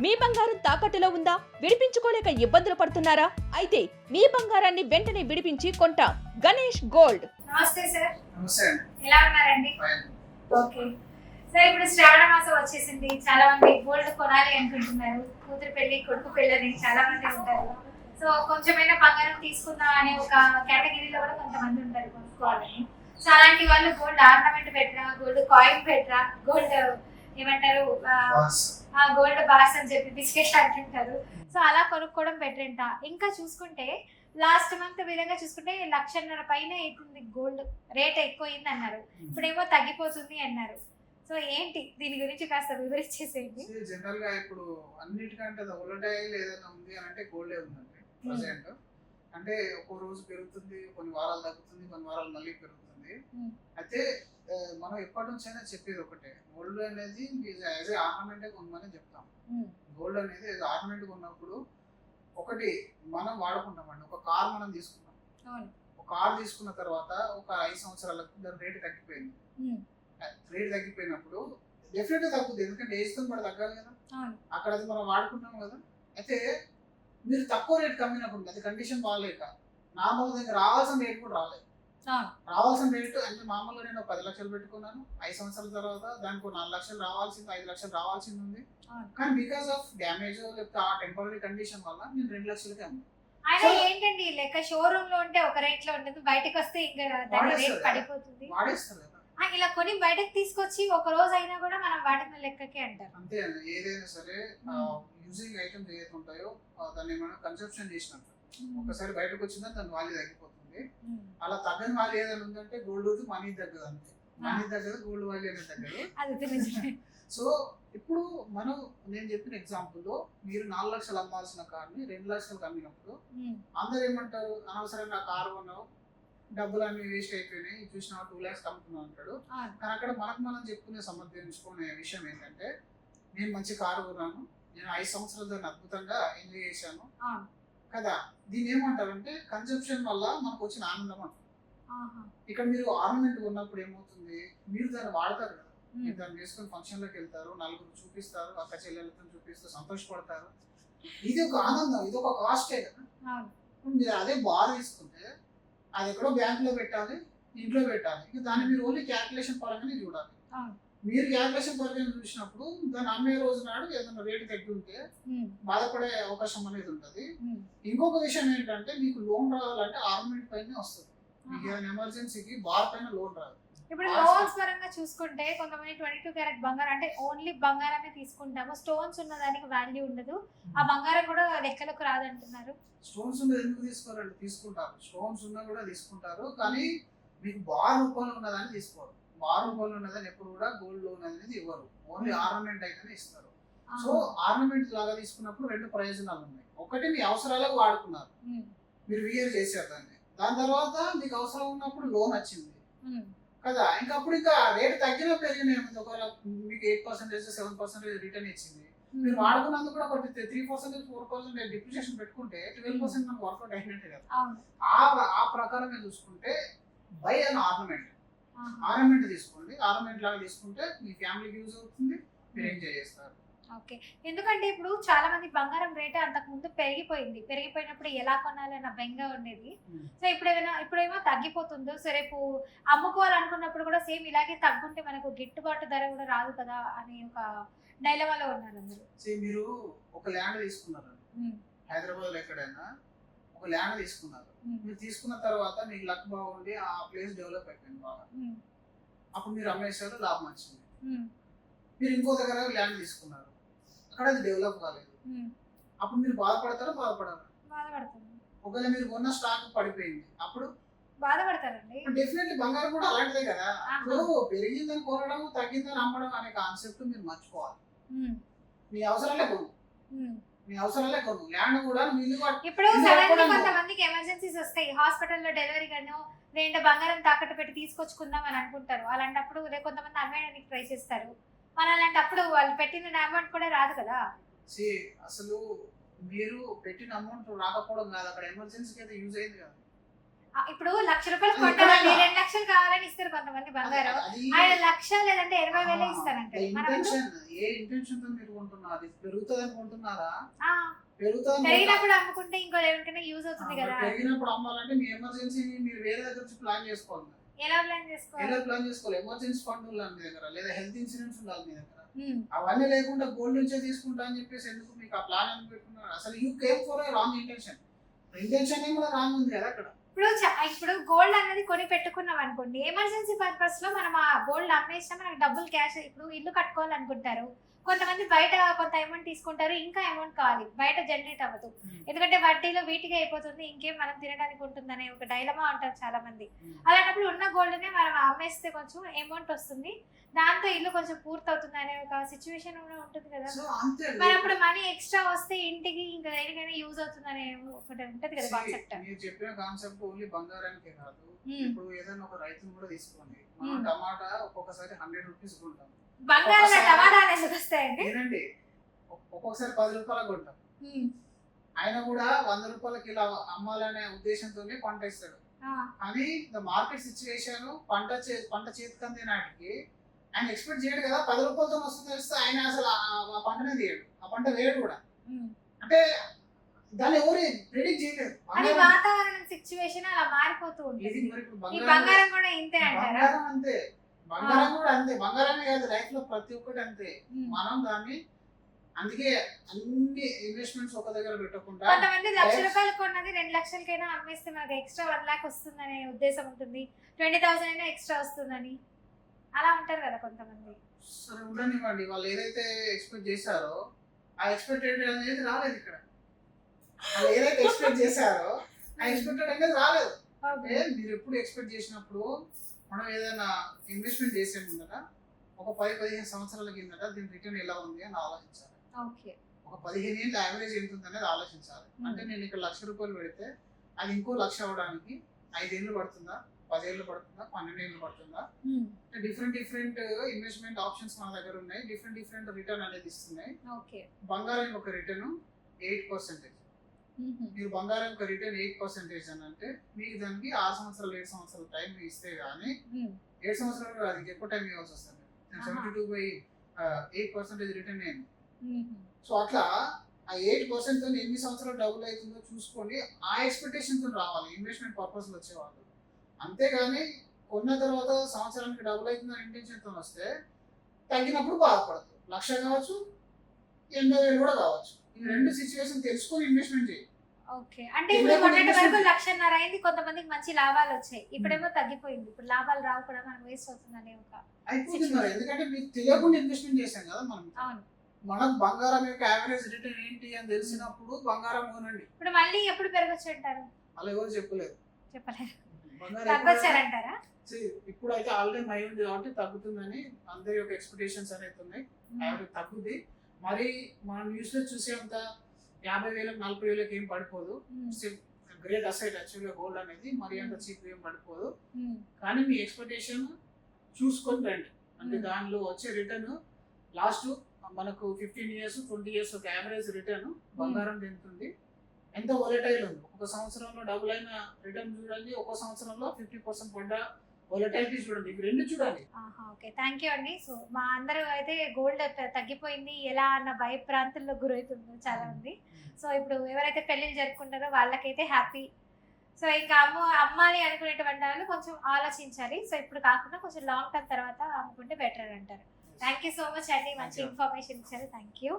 మీ బంగారం తాకట్టులో ఉందా? విడిపించుకోలేక ఇబ్బందులు పడుతున్నారా? అయితే మీ బంగారాన్ని వెంటనే విడిపించి కొంటాం. గణేష్ గోల్డ్. నమస్తే సార్. నమస్తే. ఎలా ఉన్నారండి? ఓకే సార్, ఇప్పుడు శ్రావణ మాసం వచ్చేసింది. చాలా మంది గోల్డ్ కొనాలి అనుకుంటున్నారు. కూతురు పెళ్లి, కొడుకు పెళ్లి అని చాలా మంది ఉంటారు. సో కొంచెమైనా బంగారం తీసుకుందాం అనే ఒక కేటగిరీలో కూడా కొంతమంది ఉంటారు కొనుక్కోవాలని. సో అలాంటి వాళ్ళు గోల్డ్ ఆర్నమెంట్ పెట్టరా, గోల్డ్ కాయిన్ పెట్టరా, గోల్డ్ ఏమంటారు గోల్డ్ బాస్ అని చెప్పి బిస్కెట్ అంటుంటారు. సో అలా కొనుక్కోవడం బెటర్ అంట. ఇంకా చూసుకుంటే లాస్ట్ మంత్ విధంగా చూసుకుంటే 1,50,000 పైన అవుతుంది గోల్డ్ రేట్, ఎక్కువైంది అన్నారు. ఇప్పుడేమో తగ్గిపోతుంది అన్నారు. సో ఏంటి దీని గురించి కాస్త వివరించేసేయండి. జనరల్ గా ఇప్పుడు అన్నిటికంటే వోలటైల్ ఏదైనా ఉంది అని అంటే గోల్డే ఉందండి ప్రెసెంట్. అంటే ఒక్కో రోజు పెరుగుతుంది, కొన్ని వారాలు తగ్గుతుంది, కొన్ని వారాలు మళ్ళీ పెరుగుతుంది. అయితే మనం ఎప్పటి నుంచైనా చెప్పేది ఒకటే, గోల్డ్ అనేది యాజ్ ఏ ఆర్నమెంట్ కొనమని చెప్తాం. గోల్డ్ అనేది ఆర్నమెంట్ కొన్నప్పుడు ఒకటి మనం వాడుకుంటామండి. ఒక కార్ మనం తీసుకున్నాం, ఒక కార్ తీసుకున్న తర్వాత ఒక 5 సంవత్సరాలకు దాని రేటు తగ్గిపోయింది. రేట్ తగ్గిపోయినప్పుడు డెఫినెట్ గా తగ్గుతుంది, ఎందుకంటే ఏజ్ తో కూడా తగ్గాలి కదా. అక్కడ అది మనం వాడుకుంటాం కదా. అయితే మీరు తక్కువ రేట్ కమ్మినప్పుడు అది కండిషన్ బాగాలేక నార్మల్ దగ్గర రావాల్సిన రేట్ కూడా రాలేదు. రావాల్సిన రేటు అంటే మామూలుగా నేను 10 లక్షలు పెట్టుకున్నాను, 5 సంవత్సరాల తర్వాత దానికి 4 లక్షలు రావాల్సింది, 5 లక్షలు రావాల్సింది ఉంది. కానీ బికాస్ ఆఫ్ డ్యామేజ్ లేకపోతే ఆ టెంపరీ కండిషన్ వల్ల నేను 2 లక్షలకి అమ్మాను. అయినా ఏంటండి లెక్క, షోరూమ్ లో ఉంటే ఒక రేట్ లో ఉంటుంది, బయటకు వస్తే ఇంకా దాని రేట్ పడిపోతుంది. వాడేస్తారు కదా. ఇలా కొని బయటకు తీసుకొచ్చి ఒక రోజు అయినా కూడా మనం వాటిన లెక్కకే అంటారు. అంతే, ఏదైనా సరే యూజింగ్ ఐటమ్స్ ఏదైతే ఉంటాయో దాన్ని మనం కన్సంప్షన్ చేసినట్టు ఒకసారి బయటకు వచ్చిందా దాని వాల్యూ తగ్గిపోతుంది. అలా తగ్గని వాల్యూ ఏదైనా ఉందంటే గోల్డ్ మనీ తగ్గదు, అంతే. మనీ తగ్గదు, గోల్డ్ వాల్యూ అనేది తగ్గదు. సో ఇప్పుడు నేను చెప్పిన ఎగ్జాంపుల్ లో మీరు 4 లక్షలు అమ్మాల్సిన కార్ని 2 లక్షలకు అమ్మినప్పుడు అందరు ఏమంటారు, అనవసరంగా కారు కొన్నావు, డబ్బులు అన్ని వేస్ట్ అయిపోయినాయి, చూసినా 2 lakhs అమ్ముతున్నావు అంటాడు. కానీ అక్కడ మనం చెప్పుకునే సమర్థించుకునే విషయం ఏంటంటే, నేను మంచి కారు కొన్నాను, నేను 5 సంవత్సరాలు దాన్ని అద్భుతంగా ఎంజాయ్ చేశాను కదా. దీన్ని ఏమంటారంటే కన్సంప్షన్ వల్ల మనకు వచ్చిన ఆనందం అంటారు. ఇక్కడ మీరు ఆర్నమెంట్ కొన్నప్పుడు ఏమవుతుంది, మీరు దాన్ని వాడతారు కదా, మీరు దాన్ని వేసుకొని ఫంక్షన్ లోకి వెళ్తారు, నలుగురు చూపిస్తారు, అక్క చెల్లెలతో చూపిస్తూ సంతోషపడతారు. ఇది ఒక ఆనందం, ఇది ఒక కాస్టే కదా. మీరు అదే బార్ తీసుకుంటే అది ఎక్కడో బ్యాంక్ లో పెట్టాలి, ఇంట్లో పెట్టాలి, ఇంకా దాన్ని మీరు ఓన్లీ క్యాల్కులేషన్ పరంగానే చూడాలి. మీరు క్యాల్కులేషన్ పరంగా చూసినప్పుడు దాన్ని అమ్మే రోజు నాడు ఏదైనా రేటు తగ్గి ఉంటే బాధపడే అవకాశం అనేది ఉంటుంది. ఇంకొక విషయం ఏంటంటే, మీకు లోన్ రావాలంటే ఆర్నమెంట్ పైన వస్తుంది. మీకు ఏదైనా ఎమర్జెన్సీకి బార్ పైన లోన్ రాదు. ఇప్పుడు లోన్స్ పరంగా చూసుకుంటే కొంతమంది 22 క్యారెట్ బంగారం అంటే ఓన్లీ బంగారమే తీసుకుంటాము, స్టోన్స్ ఉన్న దానికి వాల్యూ ఉండదు, ఆ బంగారం కూడా లెక్కలకు రాదంటున్నారు. స్టోన్స్ ఉన్నది ఎందుకు తీసుకోవాలంటే తీసుకుంటారు, స్టోన్స్ ఉన్నా కూడా తీసుకుంటారు, కానీ మీకు బార్ రూపంలో ఉన్నదాన్ని తీసుకోరు. బార్ రూపంలో ఉన్నదాన్ని ఎప్పుడు కూడా గోల్డ్ లోన్ అనేది ఇవ్వరు, ఓన్లీ ఆర్నమెంట్ అయితేనే ఇస్తారు. సో ఆర్నమెంట్ లాగా తీసుకున్నప్పుడు 2 ప్రయోజనాలు ఉన్నాయి. ఒకటి మీ అవసరాలకు వాడుకున్నారు, మీరు వియర్ చేశారు దాన్ని, దాని తర్వాత మీకు అవసరం ఉన్నప్పుడు లోన్ వచ్చింది కదా. ఇంకా రేట్ తగ్గిన పెరిగినాయి, ఒకవేళ మీకు 8% 7% రిటర్న్ ఇచ్చింది, మీరు వాడుకున్నందుకు కూడా ఒకటి 3% 4% డిప్రిసియేషన్ పెట్టుకుంటే 12% మనకు వర్కౌట్ అయినట్టే కదా. ఆ ప్రకారంగా చూసుకుంటే బై అన్ ఆర్నమెంట్ తీసుకోండి. ఆర్నమెంట్ లాగా తీసుకుంటే మీ ఫ్యామిలీకి యూజ్ అవుతుంది, మీరు ఎంజాయ్ చేస్తారు. ఓకే, ఎందుకంటే ఇప్పుడు చాలా మంది బంగారం రేట్ అంతకు ముందు పెరిగిపోయినప్పుడు ఎలా కొనాలన్న బెంగ ఉండేది. సో ఇప్పుడేమో తగ్గిపోతుందో, సో రేపు అమ్ముకోవాలనుకున్నప్పుడు కూడా సేమ్ ఇలాగే తగ్గుంటే మనకు గిట్టుబాటు ధర కూడా రాదు కదా అని ఒక డైలమాలో ఉన్నారు అందరూ. మీరు ఒక ల్యాండ్ తీసుకున్నారు హైదరాబాద్ లో, ఎక్కడైనా ఒక ల్యాండ్ తీసుకున్నారు, మీరు తీసుకున్న తర్వాత మీకు లక్ బాగుండి ఆ ప్లేస్ డెవలప్ అయిపోయింది బాగా, అప్పుడు మీరు అమ్మేశారు, లాభం వచ్చింది. మీరు ఇంకో దగ్గర ల్యాండ్ తీసుకున్నారు, అక్కడ అది డెవలప్ కాలేదు, అప్పుడు మీరు బాధపడతారా బాధపడారా? ఒకవేళ మీరు కొన్న స్టాక్ పడిపోయింది, అప్పుడు బాధపడతారండి. డెఫినెట్లీ బంగారం కూడా అలాంటిదే కదా. ఇప్పుడు పెరిగిందని కొనడం, తగ్గిందని అమ్మడం అనే కాన్సెప్ట్ మీరు మర్చిపోవాలి. మీ అవసరాలే కొను ల్యాండ్ కూడా. ఇప్పుడు సడన్లీ కొంతమందికి ఎమర్జెన్సీస్ వస్తాయి, హాస్పిటల్లో డెలివరీ గానో లేదంటే బంగారం తాకట్టు పెట్టి తీసుకొచ్చుకుందాం అని అనుకుంటారు. అలాంటప్పుడు కొంతమంది అమ్మేయడానికి ట్రై చేస్తారు. మన అలాంటప్పుడు వాళ్ళు పెట్టిన అమౌంట్ కూడా రాదు కదా. అసలు మీరు పెట్టిన అమౌంట్ రాకపోవడం కాదు, అక్కడ ఎమర్జెన్సీకి అయితే యూజ్ అయింది కదా. ఇప్పుడు 1,00,000 రూపాయలు అది కొంటారండి, ఎక్కడైనా. 2 లక్షలు కావాలని ఇస్తారు కొంతమంది బంగారం. ఆయన 1,00,000 లేదంటే 20,000 ఇస్తారంటారు. మనం ఇంటెన్షన్, ఏ ఇంటెన్షన్ తో మీరు కొంటున్నారు? ఇది పెరుగుతుంది అనుకుంటున్నారా? ఆ, పెరుగుతుంది పెరిగినప్పుడు అమ్ముకుంటే ఇంకో ఎవరికైనా యూజ్ అవుతుంది కదా. పెరిగినప్పుడు అమ్మాలంటే మీ ఎమర్జెన్సీ మీరు వేరే దగ్గర నుంచి ప్లాన్ చేసుకోవాలి. ఎలా ప్లాన్ చేసుకోవాలి? ఎలా ప్లాన్ చేసుకోవాలి? ఎమర్జెన్సీ ఫండ్ ఉండాలి మీ దగ్గర, లేదా హెల్త్ ఇన్సూరెన్స్ ఉండాలి మీ దగ్గర. ఉమ్, అవన్నీ లేకుండా గోల్డ్ నుంచే తీసుకుంటా అని చెప్పేసి ఎందుకు మీకు ఆ ప్లాన్ అని పెట్టుకున్నారు? అసలు you came for wrong intention. Intention ఏం కూడా రాంగ్ ఉంది కదా అక్కడ. ఇప్పుడు గోల్డ్ అనేది కొని పెట్టుకున్నాం అనుకోండి, ఎమర్జెన్సీ పర్పస్ లో మనం ఆ గోల్డ్ అమ్మేసినా మనకి డబ్బులు క్యాష్. ఇప్పుడు ఇల్లు కట్టుకోవాలనుకుంటారు కొంతమంది, బయట కొంత అమౌంట్ తీసుకుంటారు, ఇంకా అమౌంట్ కావాలి, బయట జనరేట్ అవ్వదు, ఎందుకంటే వడ్డీలో వీటికి అయిపోతుంది, ఇంకేం మనం తినడానికి ఉంటుందనే ఒక డైలమా అంటారు చాలా మంది. అలాంటప్పుడు ఉన్న గోల్డ్ నే మనం అమ్మేస్తే కొంచెం అమౌంట్ వస్తుంది, దాంతో ఇల్లు కొంచెం పూర్తి అవుతుంది అనే ఒక సిచ్యువేషన్ కూడా ఉంటుంది కదా. సో అంతే మరి అప్పుడు మనీ ఎక్స్ట్రా వస్తే ఇంటికి ఇంకా దేనికైనా యూజ్ అవుతుంది అనే ఒకటి ఉంటది కదా కాన్సెప్ట్. మీరు చెప్పిన కాన్సెప్ట్ ఓన్లీ బంగారానికే కాదు. Hmm. ఇప్పుడు ఏదైనా ఒక రైతును కూడా తీసుకోండి, మనం టమాటా ఒక్కొక్కసారి 100 రూపీస్ కొంటాం. బంగారం టమాటాలు ఎందుకు వస్తాయండి? ఏనండి, ఒక్కొక్కసారి 10 రూపాయలకు కొంటాం. ఆయన కూడా 100 రూపాయలకి ఇలా అమ్మాలనే ఉద్దేశంతోనే పంట ఇస్తాడు. కానీ ద మార్కెట్ సిచ్యువేషన్ పంట చేతికి అందే నాటికి ఆయన ఎక్స్పెక్ట్ చేయడు కదా 10 రూపాయలతో వస్తుంది తెలిస్తే ఆయన అసలు ఆ పంటనే తీయడు, ఆ పంట వేయడు కూడా. అంటే దాన్ని ఎవరు ప్రెడిక్ట్ చేయలేరు. అది వాతావరణం సిచ్యువేషన్ అలా మారిపోతూ ఇది ఉంటుంది. మరి ఇప్పుడు ఈ బంగారం కూడా ఇంతే అంటారా? బంగారం అంతే, బంగారం కూడా అంతే. బంగారమే కాదు, లైఫ్ లో ప్రతి ఒక్కటి అంతే. మనం దాన్ని అందుకే అన్ని ఇన్వెస్ట్మెంట్స్ ఒక దగ్గర పెట్టకుండా, కొంతమంది 1,00,000 రూపాయలు కొన్నది 2 లక్షలకైనా అమ్మేస్తే మనకి ఎక్స్ట్రా 1 లాక్ వస్తుందనే ఉద్దేశం ఉంటుంది, 20,000 అయినా ఎక్స్ట్రా వస్తుందని అలా ఉంటారు కదా కొంతమంది. సరే ఉండనివ్వండి, వాళ్ళు ఏదైతే ఎక్స్పెక్ట్ చేశారో ఆ ఎక్స్పెక్టెడ్ అనేది రాలేదు ఇక్కడ. వాళ్ళు ఏదైతే ఎక్స్పెక్ట్ చేశారో ఆ ఎక్స్పెక్టెడ్ అనేది రాలేదు. అంటే మీరు ఎప్పుడు ఎక్స్పెక్ట్ చేసినప్పుడు మనం ఏదైనా ఇన్వెస్ట్మెంట్ చేసే ముందట ఒక 10-15 సంవత్సరాల కిందట దీని రిటర్న్ ఎలా ఉంది అని ఆలోచించాలి. ఒక 15 ఏళ్ళ యావరేజ్ ఎంత ఉంది అనేది ఆలోచించాలి. అంటే నేను ఇక్కడ 1,00,000 రూపాయలు పెడితే అది ఇంకో 1,00,000 అవడానికి 5 ఏళ్ళు పడుతుందా, 10 ఏళ్ళు పడుతుందా, 12 ఏళ్ళు పడుతుందా? డిఫరెంట్ ఇన్వెస్ట్మెంట్ ఆప్షన్స్ మన దగ్గర ఉన్నాయి. డిఫరెంట్ రిటర్న్ అనేది ఇస్తున్నాయి. బంగారం ఒక రిటర్న్ 8%. మీరు బంగారం యొక్క రిటర్న్ 8% అని అంటే మీకు దానికి 6 సంవత్సరాలు 7 సంవత్సరాలు టైం ఇస్తే గానీ 7 సంవత్సరాలు అది ఎక్కువ టైం ఇవ్వాల్సి వస్తుంది. 72/8% రిటర్న్ అయింది. సో అట్లా ఆ 8% తో ఎన్ని సంవత్సరాలు డబుల్ అవుతుందో చూసుకొని ఆ ఎక్స్పెక్టేషన్ తో రావాలి ఇన్వెస్ట్మెంట్ పర్పస్ లో వచ్చేవాళ్ళు. అంతేగాని కొన్న తర్వాత సంవత్సరానికి డబుల్ అవుతుందని ఇంటెన్షన్ తో వస్తే తగ్గినప్పుడు బాధపడదు. 1,00,000 కావచ్చు, 80,000 కూడా కావచ్చు. ఈ రెండు సిచ్యువేషన్ తెలుసుకొని ఇన్వెస్ట్మెంట్ చేయి. అంటే ఇప్పుడు మొన్నటి వరకు 1,50,000 అయింది, కొంతమందికి మంచి లాభాలు వచ్చాయి, ఇప్పుడేమో తగ్గిపోయింది, ఇప్పుడు లాభాలు రావు కూడా మనం వేస్ట్ అవుతుందనే ఒక అయిపోతుంది మరి. ఎందుకంటే మీకు తెలియకుండా ఇన్వెస్ట్మెంట్ చేశాం కదా మనం. అవును. మనకు బంగారం యొక్క యావరేజ్ రిటర్న్ ఏంటి అని తెలిసినప్పుడు బంగారం కొనండి. ఇప్పుడు మళ్ళీ ఎప్పుడు పెరగచ్చు అంటారు? అలా ఎవరు చెప్పలేదు. చెప్పలేదు. బంగారం తగ్గొచ్చారంటారా? ఇప్పుడైతే ఆల్రెడీ మై ఉంది కాబట్టి తగ్గుతుందని అందరి యొక్క ఎక్స్పెక్టేషన్స్ అనేది ఉన్నాయి. యావరేజ్ తగ్గుద్ది. మరి మనం న్యూస్ లో చూసేంత 50,000 40,000 ఏం పడిపోదు. గ్రేట్ అసెట్ యాక్చువల్గా గోల్డ్ అనేది మరి అంత చీప్ ఏం పడిపోదు. కానీ మీ ఎక్స్పెక్టేషన్ చూసుకొని రండి. అంటే దానిలో వచ్చే రిటర్న్ లాస్ట్ మనకు 15 years 20 years ఒక యావరేజ్ రిటర్న్ బంగారం తింటుంది. ఎంత వొలటైల్ ఉంది, ఒక సంవత్సరంలో డబుల్ అయిన రిటర్న్ చూడండి, ఒక సంవత్సరంలో 50% పడ్డ వొలటైలిటీ చూడండి. ఇవి రెండు చూడాలి. ఓకే, థ్యాంక్ యూ అండి. సో మా అందరూ అయితే గోల్డ్ తగ్గిపోయింది ఎలా అన్న భయప్రాంతుల్లో గురవుతుందో చాలా మంది. సో ఇప్పుడు ఎవరైతే పెళ్లిళ్ళు జరుపుకుంటారో వాళ్ళకైతే హ్యాపీ. సో ఇంకా అమ్మాలి అనుకునేటువంటి వాళ్ళు కొంచెం ఆలోచించాలి. సో ఇప్పుడు కాకుండా కొంచెం లాంగ్ టర్మ్ తర్వాత అమ్ముకుంటే బెటర్ అంటారు. థ్యాంక్ యూ సో మచ్ అండి, మంచి ఇన్ఫర్మేషన్ ఇచ్చారు. Thank you.